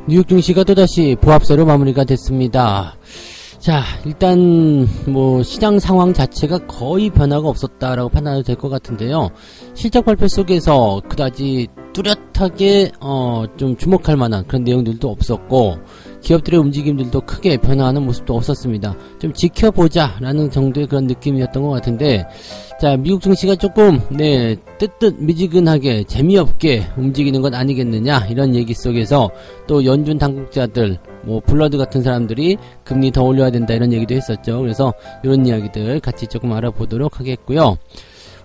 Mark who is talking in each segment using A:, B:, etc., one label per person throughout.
A: 뉴욕 증시가 또다시 보합세로 마무리가 됐습니다. 자, 일단 시장 상황 자체가 거의 변화가 없었다라고 판단해도 될 것 같은데요. 실적 발표 속에서 그다지 뚜렷하게 좀 주목할 만한 그런 내용들도 없었고, 기업들의 움직임들도 크게 변화하는 모습도 없었습니다. 좀 지켜보자 라는 정도의 그런 느낌이었던 것 같은데, 자, 미국 증시가 조금 뜨뜻미지근하게 재미없게 움직이는 건 아니겠느냐 이런 얘기 속에서 또 연준 당국자들 블러드 같은 사람들이 금리 더 올려야 된다 이런 얘기도 했었죠. 그래서 이런 이야기들 같이 조금 알아보도록 하겠고요.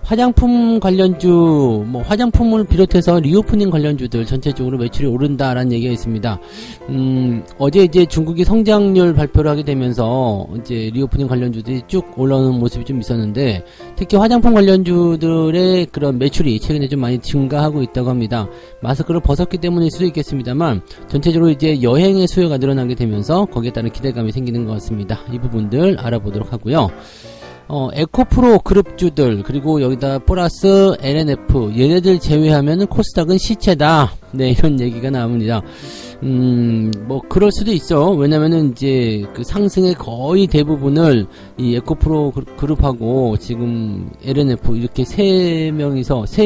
A: 화장품 관련주, 화장품을 비롯해서 리오프닝 관련주들 전체적으로 매출이 오른다라는 얘기가 있습니다. 어제 이제 중국이 성장률 발표를 하게 되면서 이제 리오프닝 관련주들이 쭉 올라오는 모습이 좀 있었는데, 특히 화장품 관련주들의 그런 매출이 최근에 좀 많이 증가하고 있다고 합니다. 마스크를 벗었기 때문일 수도 있겠습니다만, 전체적으로 이제 여행의 수요가 늘어나게 되면서 거기에 따른 기대감이 생기는 것 같습니다. 이 부분들 알아보도록 하고요. 에코프로 그룹주들, 그리고 여기다 플러스 LNF, 얘네들 제외하면은 코스닥은 시체다. 네, 이런 얘기가 나옵니다. 그럴 수도 있어. 왜냐면은 이제 그 상승의 거의 대부분을 이 에코프로 그룹하고 지금 LNF 이렇게 세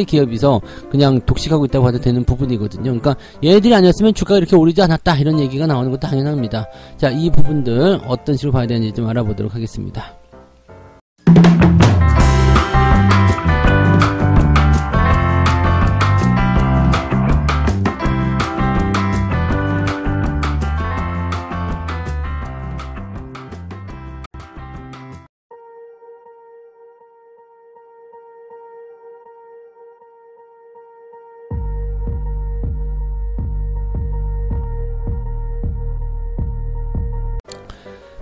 A: 기업이서 그냥 독식하고 있다고 봐도 되는 부분이거든요. 그러니까 얘네들이 아니었으면 주가가 이렇게 오르지 않았다. 이런 얘기가 나오는 것도 당연합니다. 자, 이 부분들 어떤 식으로 봐야 되는지 좀 알아보도록 하겠습니다.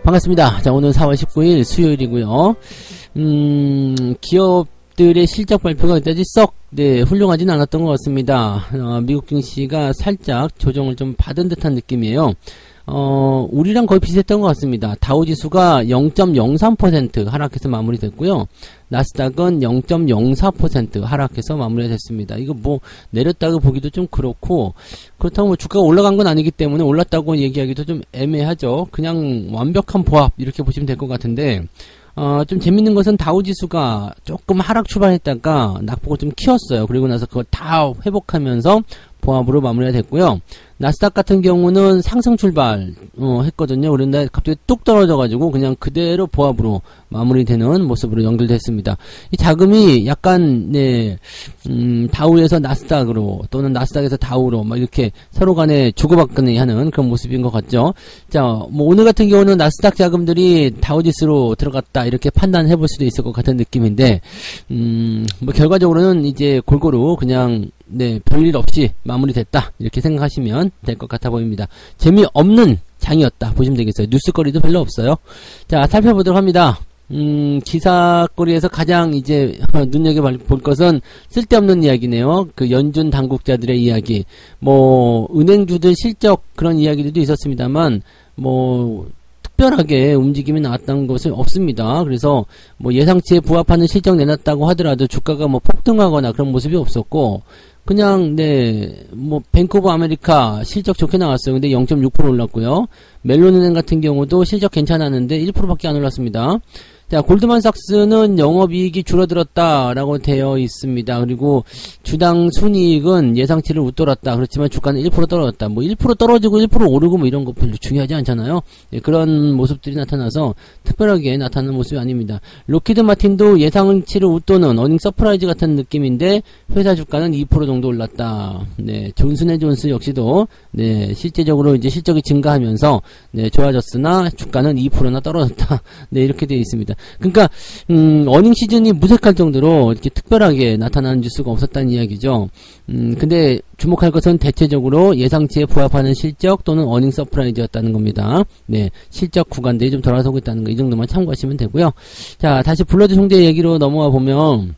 A: 반갑습니다. 자, 오늘 4월 19일 수요일이고요. 기업들의 실적 발표가 그다지 썩 훌륭하진 않았던 것 같습니다. 미국 증시가 살짝 조정을 좀 받은 듯한 느낌이에요. 우리랑 거의 비슷했던 것 같습니다. 다우지수가 0.03% 하락해서 마무리됐고요. 나스닥은 0.04% 하락해서 마무리가 됐습니다. 이거 내렸다고 보기도 좀 그렇고, 그렇다고 주가가 올라간 건 아니기 때문에 올랐다고 얘기하기도 좀 애매하죠. 그냥 완벽한 보합 이렇게 보시면 될 것 같은데, 좀 재밌는 것은 다우지수가 조금 하락 출발했다가 낙폭을 좀 키웠어요. 그리고 나서 그걸 다 회복하면서 보합으로 마무리가 됐고요. 나스닥 같은 경우는 상승 출발 했거든요. 그런데 갑자기 뚝 떨어져가지고 그냥 그대로 보합으로 마무리되는 모습으로 연결됐습니다. 이 자금이 약간 다우에서 나스닥으로 또는 나스닥에서 다우로 이렇게 서로 간에 주고받거니 하는 그런 모습인 것 같죠. 자, 오늘 같은 경우는 나스닥 자금들이 다우지수로 들어갔다 이렇게 판단해 볼 수도 있을 것 같은 느낌인데, 결과적으로는 이제 골고루 그냥 별일 없이 마무리됐다 이렇게 생각하시면 될 것 같아 보입니다. 재미없는 장이었다 보시면 되겠어요. 뉴스거리도 별로 없어요. 자, 살펴보도록 합니다. 기사거리에서 가장 이제 눈여겨볼 것은 쓸데없는 이야기네요. 그 연준 당국자들의 이야기, 은행주들 실적 그런 이야기들도 있었습니다만 특별하게 움직임이 나왔다는 것은 없습니다. 그래서 예상치에 부합하는 실적 내놨다고 하더라도 주가가 폭등하거나 그런 모습이 없었고, 그냥 뱅크 오브 아메리카 실적 좋게 나왔어요. 근데 0.6% 올랐고요. 멜론은행 같은 경우도 실적 괜찮았는데 1%밖에 안 올랐습니다. 자, 골드만삭스는 영업이익이 줄어들었다라고 되어 있습니다. 그리고 주당 순이익은 예상치를 웃돌았다. 그렇지만 주가는 1% 떨어졌다. 1% 떨어지고 1% 오르고 이런 거 별로 중요하지 않잖아요. 그런 모습들이 나타나서 특별하게 나타나는 모습이 아닙니다. 로키드 마틴도 예상치를 웃도는 어닝 서프라이즈 같은 느낌인데 회사 주가는 2% 정도 올랐다. 존슨앤존스 역시도 실제적으로 이제 실적이 증가하면서 좋아졌으나 주가는 2%나 떨어졌다. 이렇게 되어 있습니다. 그러니까 어닝 시즌이 무색할 정도로 이렇게 특별하게 나타나는 뉴스가 없었다는 이야기죠. 근데 주목할 것은 대체적으로 예상치에 부합하는 실적 또는 어닝 서프라이즈였다는 겁니다. 실적 구간들이 좀 돌아서고 있다는 거, 이 정도만 참고하시면 되고요. 자, 다시 블러드 총재 얘기로 넘어가 보면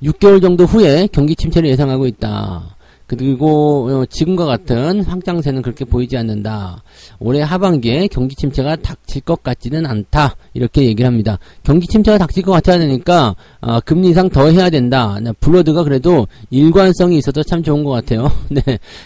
A: 6개월 정도 후에 경기 침체를 예상하고 있다. 그리고 지금과 같은 확장세는 그렇게 보이지 않는다. 올해 하반기에 경기 침체가 닥칠 것 같지는 않다. 이렇게 얘기를 합니다. 경기 침체가 닥칠 것 같아야 되니까 금리 인상 더 해야 된다. 블러드가 그래도 일관성이 있어서 참 좋은 것 같아요. 네,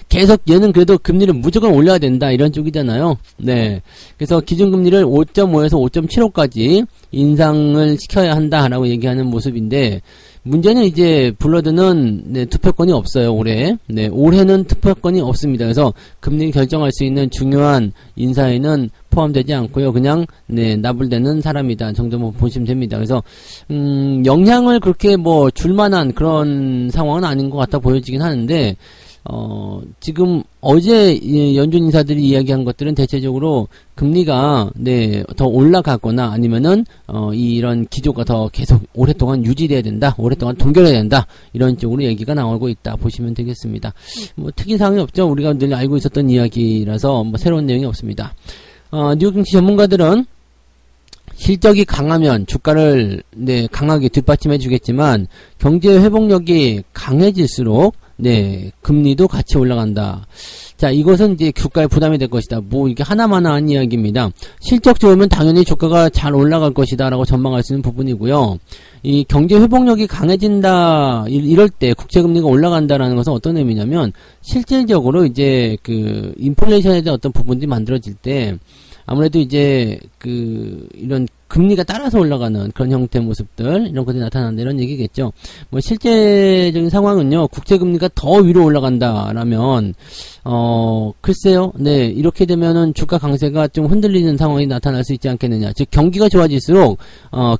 A: 계속 얘는 그래도 금리를 무조건 올려야 된다 이런 쪽이잖아요. 네, 그래서 기준금리를 5.5에서 5.75까지 인상을 시켜야 한다라고 얘기하는 모습인데, 문제는 이제 블러드는 네, 투표권이 없어요. 올해. 네, 올해는 투표권이 없습니다. 그래서 금리 결정할 수 있는 중요한 인사에는 포함되지 않고요. 그냥 네, 나불대는 사람이다 정도 보시면 됩니다. 그래서 영향을 그렇게 뭐 줄만한 그런 상황은 아닌 것 같아 보여지긴 하는데, 지금 어제 연준 인사들이 이야기한 것들은 대체적으로 금리가 네, 더 올라가거나 아니면은 이런 기조가 더 계속 오랫동안 유지돼야 된다, 오랫동안 동결해야 된다 이런 쪽으로 얘기가 나오고 있다 보시면 되겠습니다. 뭐 특이사항이 없죠. 우리가 늘 알고 있었던 이야기라서 뭐 새로운 내용이 없습니다. 뉴욕 증시 전문가들은 실적이 강하면 주가를 네, 강하게 뒷받침해 주겠지만 경제 회복력이 강해질수록 네, 금리도 같이 올라간다. 자, 이것은 이제 주가에 부담이 될 것이다. 뭐 이게 하나만한 이야기입니다. 실적 좋으면 당연히 주가가 잘 올라갈 것이다라고 전망할 수 있는 부분이고요. 이 경제 회복력이 강해진다 이럴 때 국채 금리가 올라간다라는 것은 어떤 의미냐면 실질적으로 이제 그 인플레이션에 대한 어떤 부분들이 만들어질 때 아무래도 이제 이런 금리가 따라서 올라가는 그런 형태의 모습들, 이런 것들이 나타난다 이런 얘기겠죠. 뭐 실제적인 상황은요, 국채금리가 더 위로 올라간다라면 글쎄요, 네, 이렇게 되면은 주가 강세가 좀 흔들리는 상황이 나타날 수 있지 않겠느냐. 즉 경기가 좋아질수록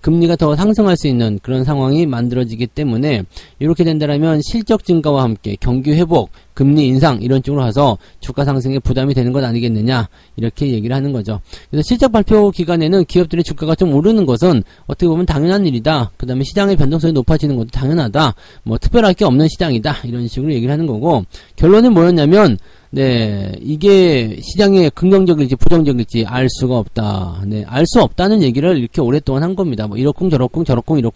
A: 금리가 더 상승할 수 있는 그런 상황이 만들어지기 때문에 이렇게 된다라면 실적 증가와 함께 경기 회복, 금리 인상 이런 쪽으로 가서 주가 상승에 부담이 되는 것 아니겠느냐 이렇게 얘기를 하는 거죠. 그래서 실적 발표 기간에는 기업들의 주가가 좀 오르는 것은 어떻게 보면 당연한 일이다. 그 다음에 시장의 변동성이 높아지는 것도 당연하다. 뭐 특별할 게 없는 시장이다. 이런 식으로 얘기를 하는 거고, 결론은 뭐였냐면 네, 이게 시장에 긍정적일지 부정적일지 알 수가 없다. 네, 알 수 없다는 얘기를 이렇게 오랫동안 한 겁니다. 뭐 이러쿵 저러쿵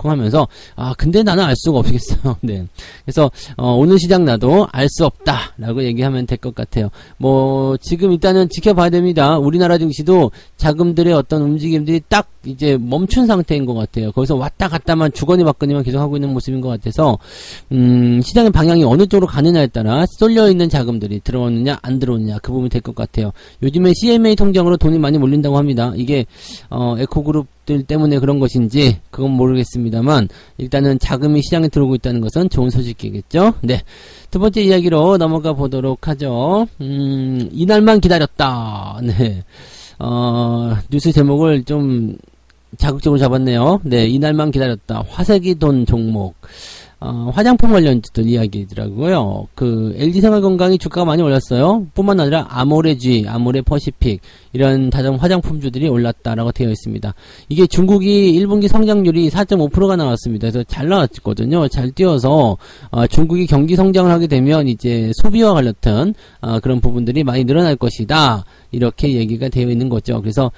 A: 하면서 근데 나는 알 수가 없겠어. 네, 그래서 오늘 시장 나도 알 수 없다라고 얘기하면 될 것 같아요. 뭐 지금 일단은 지켜봐야 됩니다. 우리나라 증시도 자금들의 어떤 움직임들이 딱 이제 멈춘 상태인 것 같아요. 거기서 왔다 갔다만 주거니 받거니만 계속 하고 있는 모습인 것 같아서 시장의 방향이 어느 쪽으로 가느냐에 따라 쏠려 있는 자금들이 들어오느냐 안 들어오느냐 그 부분이 될 것 같아요. 요즘에 CMA 통장으로 돈이 많이 몰린다고 합니다. 이게 에코그룹들 때문에 그런 것인지 그건 모르겠습니다만 일단은 자금이 시장에 들어오고 있다는 것은 좋은 소식이겠죠. 네, 두 번째 이야기로 넘어가 보도록 하죠. 이날만 기다렸다. 네, 뉴스 제목을 좀 자극적으로 잡았네요. 네, 이날만 기다렸다. 화색이 돈 종목. 화장품 관련주들 이야기더라고요. LG생활건강이 주가가 많이 올랐어요. 뿐만 아니라 아모레G, 아모레퍼시픽 이런 다른 화장품주들이 올랐다라고 되어 있습니다. 이게 중국이 1분기 성장률이 4.5%가 나왔습니다. 그래서 잘 나왔거든요. 잘 뛰어서 중국이 경기 성장을 하게 되면 이제 소비와 관련된 그런 부분들이 많이 늘어날 것이다. 이렇게 얘기가 되어 있는 거죠. 그래서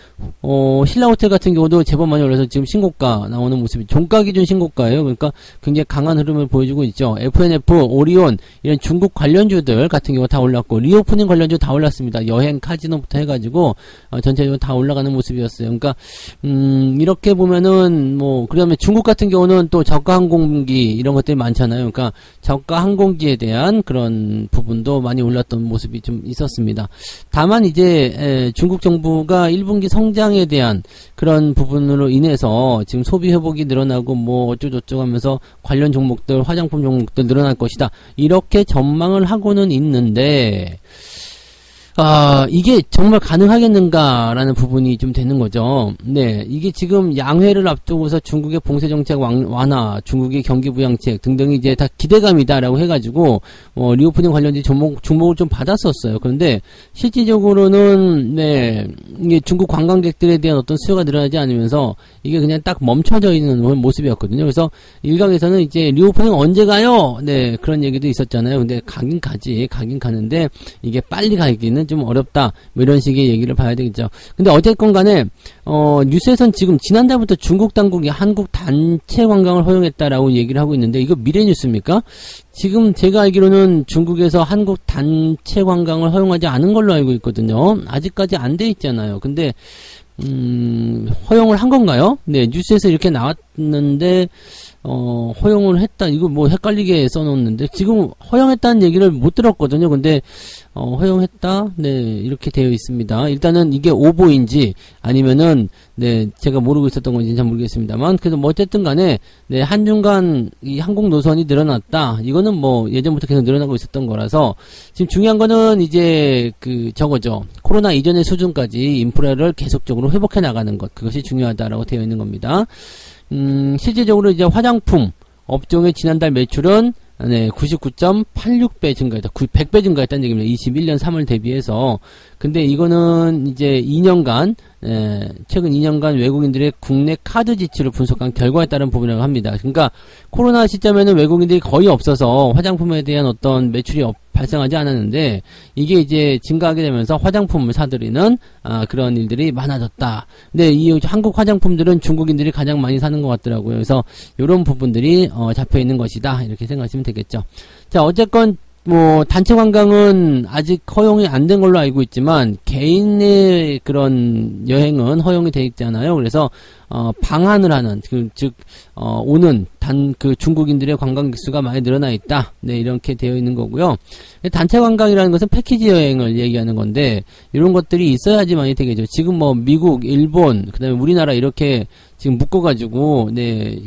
A: 신라호텔 같은 경우도 제법 많이 올라서 지금 신고가 나오는 모습이 종가 기준 신고가예요. 그러니까 굉장히 강한 흐름을 보여주고 있죠. FNF, 오리온 이런 중국 관련주들 같은 경우 다 올랐고 리오프닝 관련주 다 올랐습니다. 여행, 카지노부터 해가지고 전체적으로 다 올라가는 모습이었어요. 그러니까 이렇게 보면은 뭐 그다음에 중국 같은 경우는 또 저가 항공기 이런 것들이 많잖아요. 그러니까 저가 항공기에 대한 그런 부분도 많이 올랐던 모습이 좀 있었습니다. 다만 이제 중국 정부가 1분기 성장에 대한 그런 부분으로 인해서 지금 소비 회복이 늘어나고 뭐 어쩌고저쩌고 하면서 관련 종목들, 화장품 종목들 늘어날 것이다. 이렇게 전망을 하고는 있는데 이게 정말 가능하겠는가라는 부분이 좀 되는 거죠. 네, 이게 지금 양회를 앞두고서 중국의 봉쇄 정책 완화, 중국의 경기 부양책 등등이 이제 다 기대감이다라고 해가지고 리오프닝 관련된 주목을 좀 받았었어요. 그런데 실질적으로는 네, 이게 중국 관광객들에 대한 어떤 수요가 늘어나지 않으면서 이게 그냥 딱 멈춰져 있는 모습이었거든요. 그래서 일각에서는 이제 리오프닝 언제 가요? 네, 그런 얘기도 있었잖아요. 근데 가긴 가는데 이게 빨리 가기는 하기는 좀 어렵다. 뭐 이런 식의 얘기를 봐야 되겠죠. 근데 어쨌건 간에, 뉴스에선 지금 지난달부터 중국 당국이 한국 단체 관광을 허용했다라고 얘기를 하고 있는데, 이거 미래 뉴스입니까? 지금 제가 알기로는 중국에서 한국 단체 관광을 허용하지 않은 걸로 알고 있거든요. 아직까지 안 돼 있잖아요. 근데, 허용을 한 건가요? 네, 뉴스에서 이렇게 나왔는데, 허용을 했다. 이거 뭐 헷갈리게 써놓는데, 지금 허용했다는 얘기를 못 들었거든요. 근데, 허용했다? 네, 이렇게 되어 있습니다. 일단은 이게 오보인지, 아니면은, 네, 제가 모르고 있었던 건지 잘 모르겠습니다만, 그래서 뭐 어쨌든 간에, 네, 한중간 이 항공 노선이 늘어났다. 이거는 뭐 예전부터 계속 늘어나고 있었던 거라서, 지금 중요한 거는 이제 저거죠. 코로나 이전의 수준까지 인프라를 계속적으로 회복해 나가는 것. 그것이 중요하다라고 되어 있는 겁니다. 실질적으로 이제 화장품 업종의 지난달 매출은 네, 99.86배 증가했다. 100배 증가했다는 얘기입니다. 21년 3월 대비해서. 근데 이거는 이제 2년간, 최근 2년간 외국인들의 국내 카드 지출을 분석한 결과에 따른 부분이라고 합니다. 그러니까 코로나 시점에는 외국인들이 거의 없어서 화장품에 대한 어떤 매출이 발생하지 않았는데 이게 이제 증가하게 되면서 화장품을 사들이는 그런 일들이 많아졌다. 근데 이 한국 화장품들은 중국인들이 가장 많이 사는 것 같더라고요. 그래서 이런 부분들이 잡혀 있는 것이다. 이렇게 생각하시면 되겠죠. 자, 어쨌건 뭐 단체 관광은 아직 허용이 안 된 걸로 알고 있지만 개인의 그런 여행은 허용이 돼 있잖아요. 그래서 방한을 하는 즉 오는 중국인들의 관광객 수가 많이 늘어나 있다. 네, 이렇게 되어 있는 거고요. 단체 관광이라는 것은 패키지 여행을 얘기하는 건데 이런 것들이 있어야지만이 되겠죠. 지금 뭐 미국, 일본, 그다음에 우리나라 이렇게 지금 묶어가지고 네,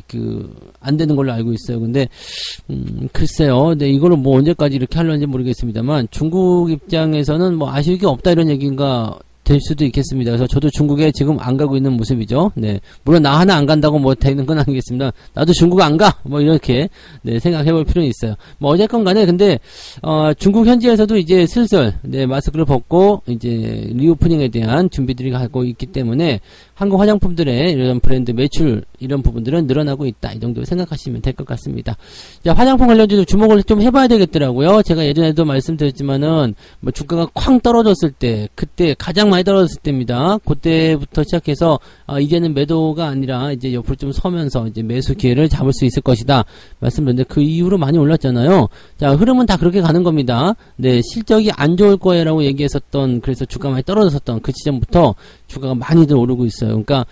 A: 안 되는 걸로 알고 있어요. 근데 글쎄요, 네, 이거를 뭐 언제까지 이렇게 하려는지 모르겠습니다만 중국 입장에서는 뭐 아쉬울 게 없다 이런 얘기인가 될 수도 있겠습니다. 그래서 저도 중국에 지금 안 가고 있는 모습이죠. 네. 물론 나 하나 안 간다고 뭐 되는 건 아니겠습니다. 나도 중국 안 가! 뭐 이렇게, 네, 생각해 볼 필요는 있어요. 뭐 어쨌건 간에 근데, 중국 현지에서도 이제 슬슬, 네, 마스크를 벗고, 이제, 리오프닝에 대한 준비들이 가고 있기 때문에, 한국 화장품들의 이런 브랜드 매출, 이런 부분들은 늘어나고 있다. 이 정도 생각하시면 될 것 같습니다. 자, 화장품 관련주도 주목을 좀 해봐야 되겠더라고요. 제가 예전에도 말씀드렸지만은, 뭐 주가가 쾅 떨어졌을 때, 그때 가장 많이 떨어졌을 때입니다. 그때부터 시작해서, 이제는 매도가 아니라, 이제 옆으로 좀 서면서, 이제 매수 기회를 잡을 수 있을 것이다. 말씀드렸는데, 그 이후로 많이 올랐잖아요. 자, 흐름은 다 그렇게 가는 겁니다. 네, 실적이 안 좋을 거야라고 얘기했었던, 그래서 주가 많이 떨어졌었던 그 시점부터 주가가 많이들 오르고 있어요. 그러니까,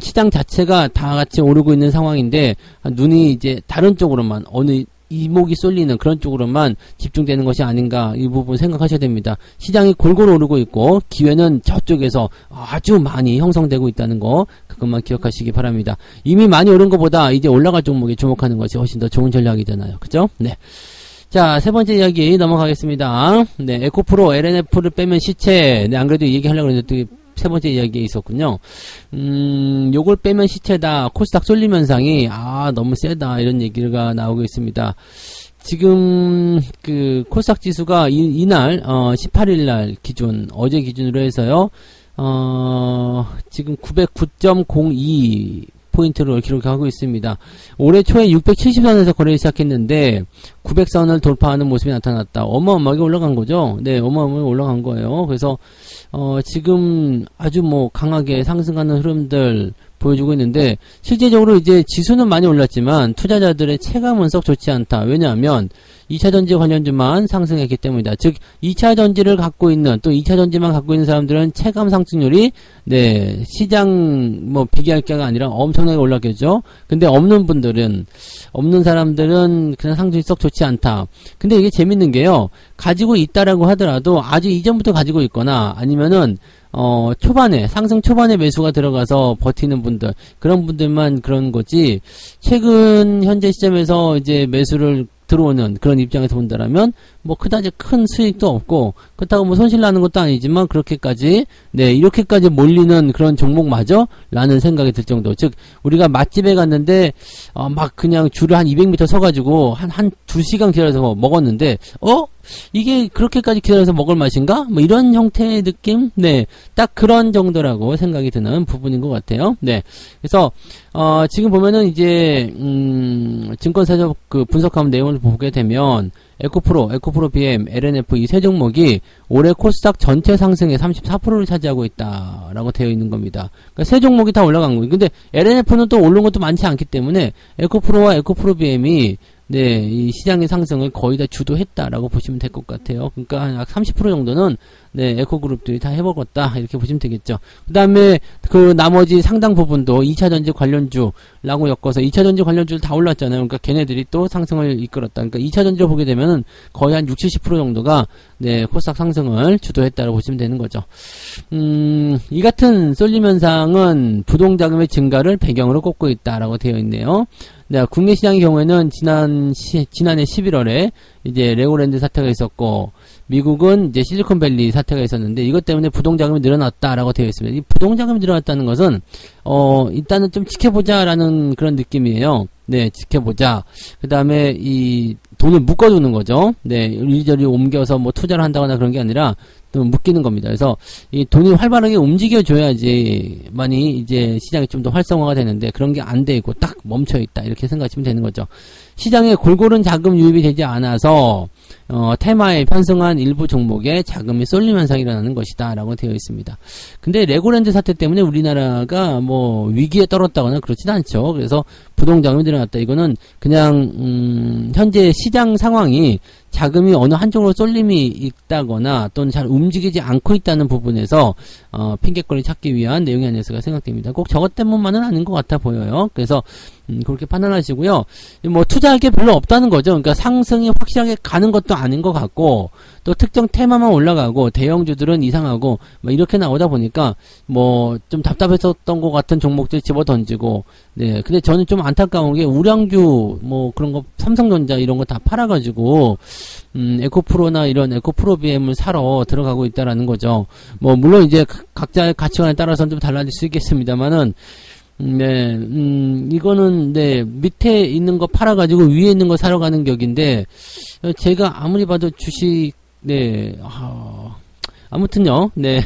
A: 시장 자체가 다 같이 오르고 있는 상황인데, 눈이 이제 다른 쪽으로만, 어느 이목이 쏠리는 그런 쪽으로만 집중되는 것이 아닌가 이 부분 생각하셔야 됩니다. 시장이 골고루 오르고 있고 기회는 저쪽에서 아주 많이 형성되고 있다는 거 그것만 기억하시기 바랍니다. 이미 많이 오른 것보다 이제 올라갈 종목에 주목하는 것이 훨씬 더 좋은 전략이잖아요. 그죠? 네. 자, 세 번째 이야기 넘어가겠습니다. 네, 에코프로 LNF를 빼면 시체. 네, 안 그래도 얘기하려고 했는데 또 세 번째 이야기에 있었군요. 요걸 빼면 시체다. 코스닥 쏠림 현상이, 너무 세다. 이런 얘기가 나오고 있습니다. 지금, 코스닥 지수가 이날, 18일날 기준, 어제 기준으로 해서요, 지금 909.02, 포인트로 기록하고 있습니다. 올해 초에 670선에서 거래를 시작했는데 900선을 돌파하는 모습이 나타났다. 어마어마하게 올라간 거죠. 네, 어마어마하게 올라간 거예요. 그래서 지금 아주 뭐 강하게 상승하는 흐름들 보여주고 있는데 실제적으로 이제 지수는 많이 올랐지만 투자자들의 체감은 썩 좋지 않다. 왜냐하면 2차전지 관련주만 상승했기 때문이다. 즉 2차전지를 갖고 있는 또 2차전지만 갖고 있는 사람들은 체감 상승률이 네 시장 뭐 비교할 게가 아니라 엄청나게 올랐겠죠. 근데 없는 사람들은 그냥 상승이 썩 좋지 않다. 근데 이게 재밌는 게요. 가지고 있다라고 하더라도 아주 이전부터 가지고 있거나 아니면은 상승 초반에 매수가 들어가서 버티는 분들, 그런 분들만 그런 거지, 최근 현재 시점에서 이제 매수를 들어오는 그런 입장에서 본다라면, 뭐, 그다지 큰 수익도 없고, 그렇다고 뭐 손실 나는 것도 아니지만, 그렇게까지, 네, 이렇게까지 몰리는 그런 종목마저? 라는 생각이 들 정도. 즉, 우리가 맛집에 갔는데, 막 그냥 줄을 한 200m 서가지고, 한 2시간 기다려서 먹었는데, 이게 그렇게까지 기다려서 먹을 맛인가? 뭐 이런 형태의 느낌? 네. 딱 그런 정도라고 생각이 드는 부분인 것 같아요. 네. 그래서, 지금 보면은 이제, 증권사적 분석하는 내용을 보게 되면, 에코프로 BM, LNF 이 세 종목이 올해 코스닥 전체 상승의 34%를 차지하고 있다라고 되어 있는 겁니다. 그러니까 세 종목이 다 올라간 거예요. 근데 LNF는 또 오른 것도 많지 않기 때문에 에코프로와 에코프로 BM이 네, 이 시장의 상승을 거의 다 주도했다라고 보시면 될 것 같아요. 그러니까 한 약 30% 정도는 네, 에코그룹들이 다 해먹었다 이렇게 보시면 되겠죠. 그 다음에 그 나머지 상당 부분도 2차전지 관련주라고 엮어서 2차전지 관련주를 다 올랐잖아요. 그러니까 걔네들이 또 상승을 이끌었다. 그러니까 2차전지로 보게 되면은 거의 한 60, 70% 정도가 네, 코스닥 상승을 주도했다고 보시면 되는 거죠. 이 같은 쏠림 현상은 부동자금의 증가를 배경으로 꼽고 있다라고 되어 있네요. 네, 국내 시장의 경우에는 지난해 11월에 이제 레고랜드 사태가 있었고, 미국은 이제 실리콘밸리 사태가 있었는데, 이것 때문에 부동자금이 늘어났다라고 되어 있습니다. 이 부동자금이 늘어났다는 것은, 일단은 좀 지켜보자라는 그런 느낌이에요. 네, 지켜보자. 그 다음에 이 돈을 묶어두는 거죠. 네, 이리저리 옮겨서 뭐 투자를 한다거나 그런 게 아니라, 또 묶이는 겁니다. 그래서 이 돈이 활발하게 움직여줘야지만이 이제 시장이 좀 더 활성화가 되는데 그런 게 안 돼 있고 딱 멈춰 있다 이렇게 생각하시면 되는 거죠. 시장에 골고른 자금 유입이 되지 않아서 테마에 편승한 일부 종목에 자금이 쏠림 현상이 일어나는 것이다 라고 되어 있습니다. 근데 레고랜드 사태 때문에 우리나라가 뭐 위기에 떨었다거나 그렇진 않죠. 그래서 부동자금이 늘어났다. 이거는 그냥 현재 시장 상황이 자금이 어느 한쪽으로 쏠림이 있다거나 또는 잘 움직이지 않고 있다는 부분에서 핑계거리 찾기 위한 내용이 아니었을까 생각됩니다. 꼭 저것 때문만은 아닌 것 같아 보여요. 그래서 그렇게 판단하시고요. 뭐 투자할 게 별로 없다는 거죠. 그러니까 상승이 확실하게 가는 것도 아닌 것 같고 또 특정 테마만 올라가고 대형주들은 이상하고 뭐 이렇게 나오다 보니까 뭐 좀 답답했었던 것 같은 종목들 집어 던지고 네. 근데 저는 좀 안타까운 게 우량주 뭐 그런 거 삼성전자 이런 거 다 팔아가지고 에코프로나 이런 에코프로 BM을 사러 들어가고 있다라는 거죠. 뭐 물론 이제 각자의 가치관에 따라서는 좀 달라질 수 있겠습니다만은 네, 이거는, 네, 밑에 있는 거 팔아가지고 위에 있는 거 사러 가는 격인데, 제가 아무리 봐도 주식, 네, 아무튼요, 네,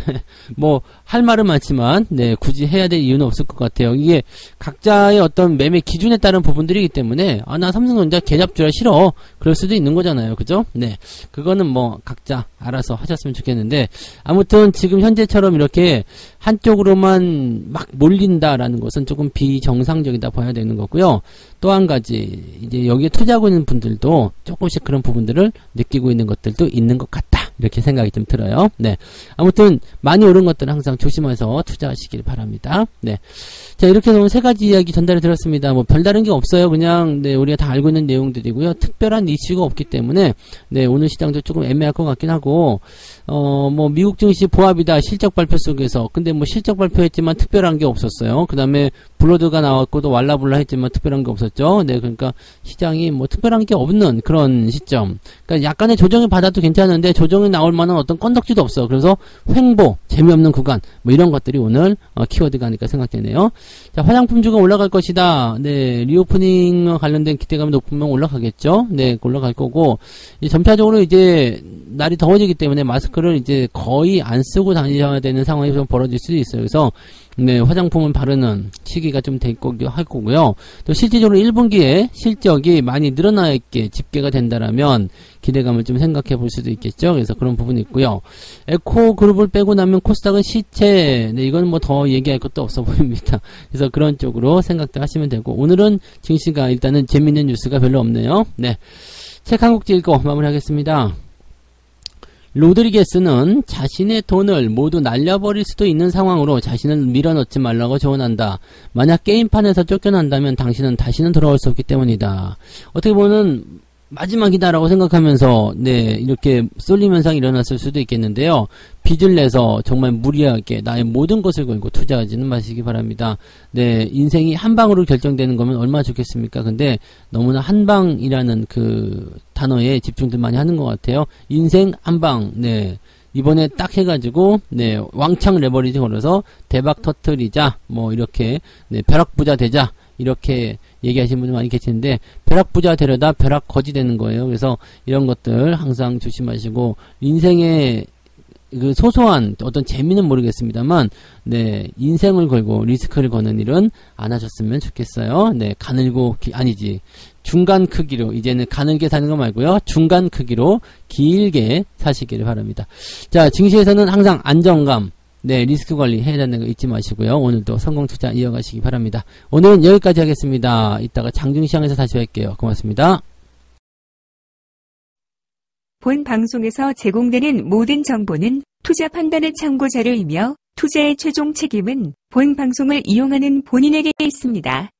A: 뭐, 할 말은 많지만, 네, 굳이 해야 될 이유는 없을 것 같아요. 이게 각자의 어떤 매매 기준에 따른 부분들이기 때문에, 나 삼성전자 개잡주라 싫어. 그럴 수도 있는 거잖아요. 그죠? 네. 그거는 뭐, 각자 알아서 하셨으면 좋겠는데, 아무튼 지금 현재처럼 이렇게 한쪽으로만 막 몰린다라는 것은 조금 비정상적이다 봐야 되는 거고요. 또 한 가지, 이제 여기에 투자하고 있는 분들도 조금씩 그런 부분들을 느끼고 있는 것들도 있는 것 같다. 이렇게 생각이 좀 들어요. 네. 아무튼 많이 오른 것들은 항상 조심해서 투자하시길 바랍니다. 네. 자, 이렇게 해서 오늘 세 가지 이야기 전달을 드렸습니다. 뭐 별다른 게 없어요. 그냥 네, 우리가 다 알고 있는 내용들이고요. 특별한 이슈가 없기 때문에 네, 오늘 시장도 조금 애매할 것 같긴 하고 뭐 미국 증시 보합이다. 실적 발표 속에서. 근데 뭐 실적 발표했지만 특별한 게 없었어요. 그다음에 블러드가 나왔고도 왈라블라 했지만 특별한 게 없었죠. 네, 그러니까 시장이 뭐 특별한 게 없는 그런 시점. 그러니까 약간의 조정을 받아도 괜찮은데 조정이 나올 만한 어떤 건덕지도 없어. 그래서 횡보, 재미없는 구간, 뭐 이런 것들이 오늘 키워드가 아닐까 생각되네요. 자, 화장품주가 올라갈 것이다. 네, 리오프닝과 관련된 기대감이 높으면 올라가겠죠. 네, 올라갈 거고 점차적으로 이제 날이 더워지기 때문에 마스크를 이제 거의 안 쓰고 다니셔야 되는 상황이 좀 벌어질 수도 있어요. 그래서 네, 화장품을 바르는 시기가 좀 될 거고 할 거고요. 또 실질적으로 1분기에 실적이 많이 늘어나 있게 집계가 된다라면 기대감을 좀 생각해 볼 수도 있겠죠. 그래서 그런 부분이 있고요. 에코 그룹을 빼고 나면 코스닥은 시체. 네, 이건 뭐 더 얘기할 것도 없어 보입니다. 그래서 그런 쪽으로 생각도 하시면 되고 오늘은 증시가 일단은 재밌는 뉴스가 별로 없네요. 네, 책 한 곡 읽고 마무리하겠습니다. 로드리게스는 자신의 돈을 모두 날려버릴 수도 있는 상황으로 자신을 밀어넣지 말라고 조언한다. 만약 게임판에서 쫓겨난다면 당신은 다시는 돌아올 수 없기 때문이다. 어떻게 보면 마지막이다라고 생각하면서 네, 이렇게 쏠림 현상이 일어났을 수도 있겠는데요. 빚을 내서 정말 무리하게 나의 모든 것을 걸고 투자하지는 마시기 바랍니다. 네, 인생이 한 방으로 결정되는 거면 얼마나 좋겠습니까? 근데 너무나 한 방이라는 그 단어에 집중들 많이 하는 것 같아요. 인생 한 방, 네. 이번에 딱 해가지고, 네, 왕창 레버리지 걸어서 대박 터트리자, 뭐, 이렇게, 네, 벼락부자 되자, 이렇게 얘기하시는 분들 많이 계시는데, 벼락부자 되려다 벼락 거지 되는 거예요. 그래서 이런 것들 항상 조심하시고, 인생의 그 소소한 어떤 재미는 모르겠습니다만, 네, 인생을 걸고 리스크를 거는 일은 안 하셨으면 좋겠어요. 네, 가늘고, 아니지. 중간 크기로, 이제는 가늘게 사는 거 말고요. 중간 크기로 길게 사시기를 바랍니다. 자, 증시에서는 항상 안정감, 네, 리스크 관리 해야 되는 거 잊지 마시고요. 오늘도 성공 투자 이어가시기 바랍니다. 오늘은 여기까지 하겠습니다. 이따가 장중시장에서 다시 뵐게요. 고맙습니다.
B: 본 방송에서 제공되는 모든 정보는 투자 판단의 참고 자료이며 투자의 최종 책임은 본 방송을 이용하는 본인에게 있습니다.